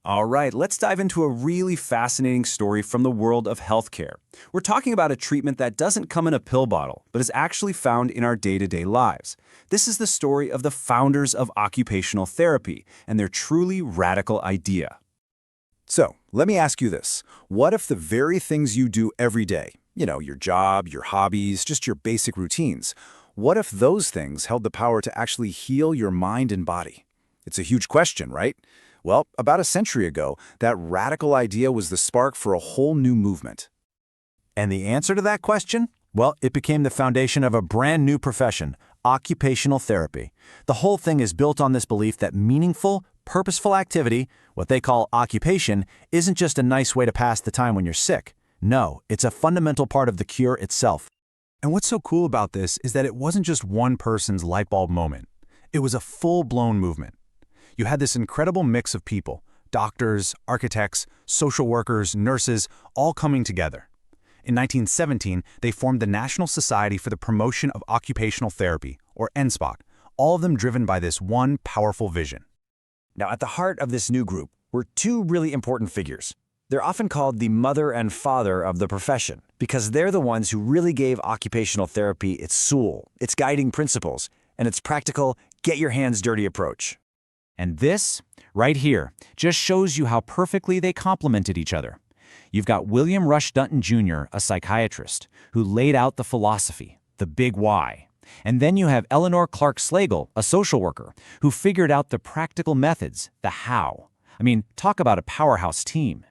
All right, let's dive into a really fascinating story from the world of healthcare. We're talking about a treatment that doesn't come in a pill bottle, but is actually found in our day-to-day lives. This is the story of the founders of occupational therapy and their truly radical idea. So, let me ask you this. What if the very things you do every day, your job, your hobbies, just your basic routines, what if those things held the power to actually heal your mind and body? It's a huge question, right? Well, about a century ago, that radical idea was the spark for a whole new movement. And the answer to that question? Well, it became the foundation of a brand new profession, occupational therapy. The whole thing is built on this belief that meaningful, purposeful activity, what they call occupation, isn't just a nice way to pass the time when you're sick. No, it's a fundamental part of the cure itself. And what's so cool about this is that it wasn't just one person's light bulb moment. It was a full-blown movement. You had this incredible mix of people, doctors, architects, social workers, nurses, all coming together. In 1917, they formed the National Society for the Promotion of Occupational Therapy, or NSPOC, all of them driven by this one powerful vision. Now, at the heart of this new group were two really important figures. They're often called the mother and father of the profession because they're the ones who really gave occupational therapy its soul, its guiding principles, and its practical, get-your-hands-dirty approach. And this, right here, just shows you how perfectly they complemented each other. You've got William Rush Dunton Jr., a psychiatrist, who laid out the philosophy, the big why. And then you have Eleanor Clarke Slagle, a social worker, who figured out the practical methods, the how. I mean, talk about a powerhouse team.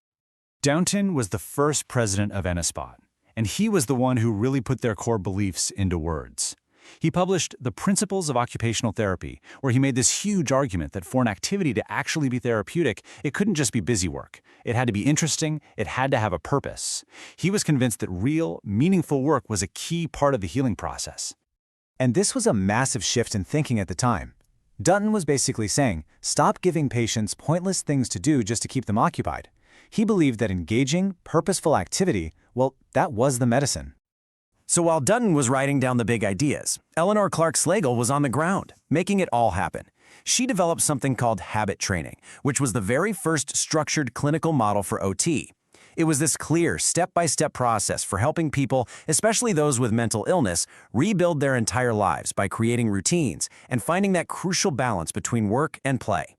Dunton was the first president of NSPOC, and he was the one who really put their core beliefs into words. He published The Principles of Occupational Therapy, where he made this huge argument that for an activity to actually be therapeutic, it couldn't just be busy work. It had to be interesting, it had to have a purpose. He was convinced that real, meaningful work was a key part of the healing process. And this was a massive shift in thinking at the time. Dunton was basically saying, stop giving patients pointless things to do just to keep them occupied. He believed that engaging, purposeful activity, well, that was the medicine. So while Dunton was writing down the big ideas, Eleanor Clarke Slagle was on the ground, making it all happen. She developed something called habit training, which was the very first structured clinical model for OT. It was this clear, step-by-step process for helping people, especially those with mental illness, rebuild their entire lives by creating routines and finding that crucial balance between work and play.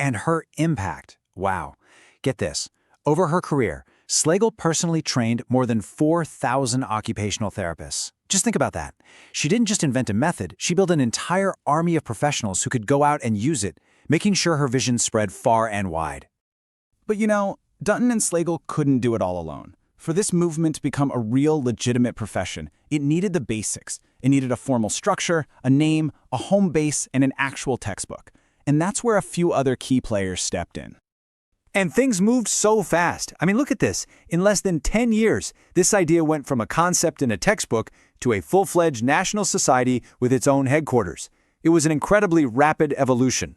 And her impact, wow. Get this, over her career, Slagle personally trained more than 4,000 occupational therapists. Just think about that. She didn't just invent a method, she built an entire army of professionals who could go out and use it, making sure her vision spread far and wide. But Dunton and Slagle couldn't do it all alone. For this movement to become a real, legitimate profession, it needed the basics. It needed a formal structure, a name, a home base, and an actual textbook. And that's where a few other key players stepped in. And things moved so fast. I mean, look at this. In less than 10 years, this idea went from a concept in a textbook to a full-fledged national society with its own headquarters. It was an incredibly rapid evolution.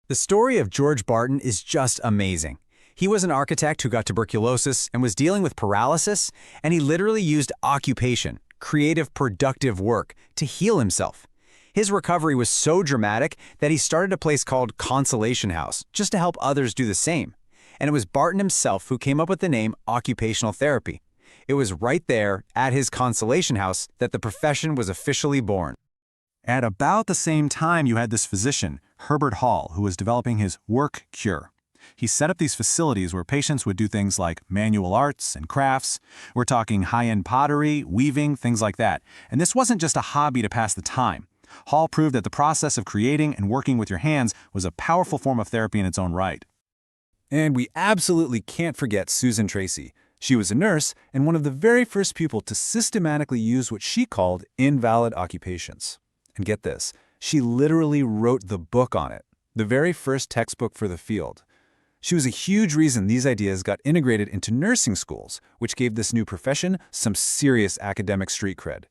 The story of George Barton is just amazing. He was an architect who got tuberculosis and was dealing with paralysis, and he literally used occupation, creative, productive work, to heal himself. His recovery was so dramatic that he started a place called Consolation House, just to help others do the same. And it was Barton himself who came up with the name occupational therapy. It was right there, at his Consolation House, that the profession was officially born. At about the same time, you had this physician, Herbert Hall, who was developing his work cure. He set up these facilities where patients would do things like manual arts and crafts. We're talking high-end pottery, weaving, things like that. And this wasn't just a hobby to pass the time. Hall proved that the process of creating and working with your hands was a powerful form of therapy in its own right. And we absolutely can't forget Susan Tracy. She was a nurse and one of the very first people to systematically use what she called invalid occupations. And get this, she literally wrote the book on it, the very first textbook for the field. She was a huge reason these ideas got integrated into nursing schools, which gave this new profession some serious academic street cred.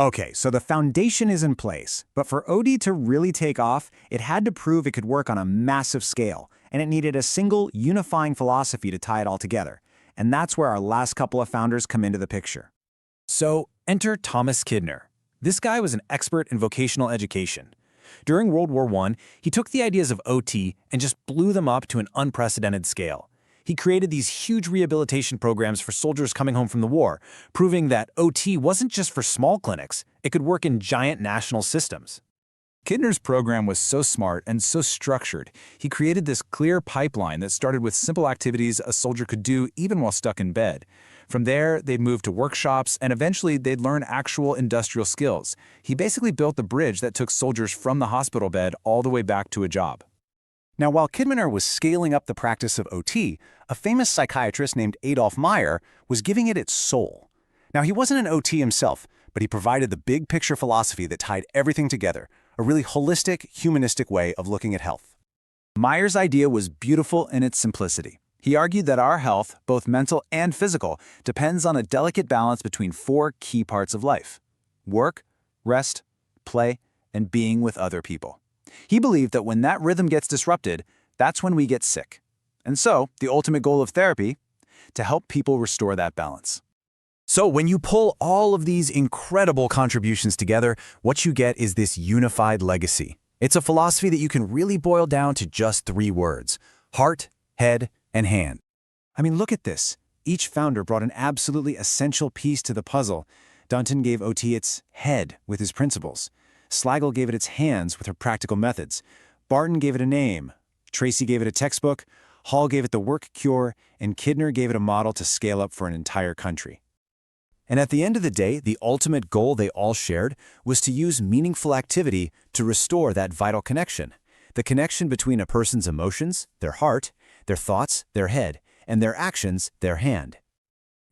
Okay, so the foundation is in place, but for OD to really take off, it had to prove it could work on a massive scale, and it needed a single, unifying philosophy to tie it all together. And that's where our last couple of founders come into the picture. So, enter Thomas Kidner. This guy was an expert in vocational education. During World War I, he took the ideas of OT and just blew them up to an unprecedented scale. He created these huge rehabilitation programs for soldiers coming home from the war, proving that OT wasn't just for small clinics, it could work in giant national systems. Kidner's program was so smart and so structured, he created this clear pipeline that started with simple activities a soldier could do even while stuck in bed. From there, they'd move to workshops, and eventually they'd learn actual industrial skills. He basically built the bridge that took soldiers from the hospital bed all the way back to a job. Now, while Kidner was scaling up the practice of OT, a famous psychiatrist named Adolf Meyer was giving it its soul. Now, he wasn't an OT himself, but he provided the big picture philosophy that tied everything together, a really holistic, humanistic way of looking at health. Meyer's idea was beautiful in its simplicity. He argued that our health, both mental and physical, depends on a delicate balance between 4 key parts of life: work, rest, play, and being with other people. He believed that when that rhythm gets disrupted, that's when we get sick. And so, the ultimate goal of therapy, to help people restore that balance. So when you pull all of these incredible contributions together, what you get is this unified legacy. It's a philosophy that you can really boil down to just 3 words: heart, head, and hand. I mean, look at this. Each founder brought an absolutely essential piece to the puzzle. Dunton gave OT its head with his principles. Slagle gave it its hands with her practical methods. Barton gave it a name. Tracy gave it a textbook. Hall gave it the work cure. And Kidner gave it a model to scale up for an entire country. And at the end of the day, the ultimate goal they all shared was to use meaningful activity to restore that vital connection. The connection between a person's emotions, their heart, their thoughts, their head, and their actions, their hand.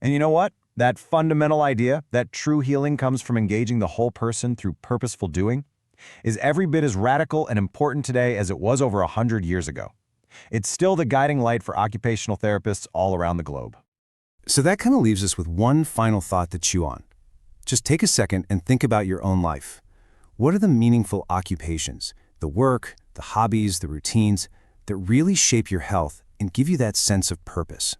And you know what? That fundamental idea that true healing comes from engaging the whole person through purposeful doing is every bit as radical and important today as it was over 100 years ago. It's still the guiding light for occupational therapists all around the globe. So that kind of leaves us with one final thought to chew on. Just take a second and think about your own life. What are the meaningful occupations, the work, the hobbies, the routines that really shape your health and give you that sense of purpose?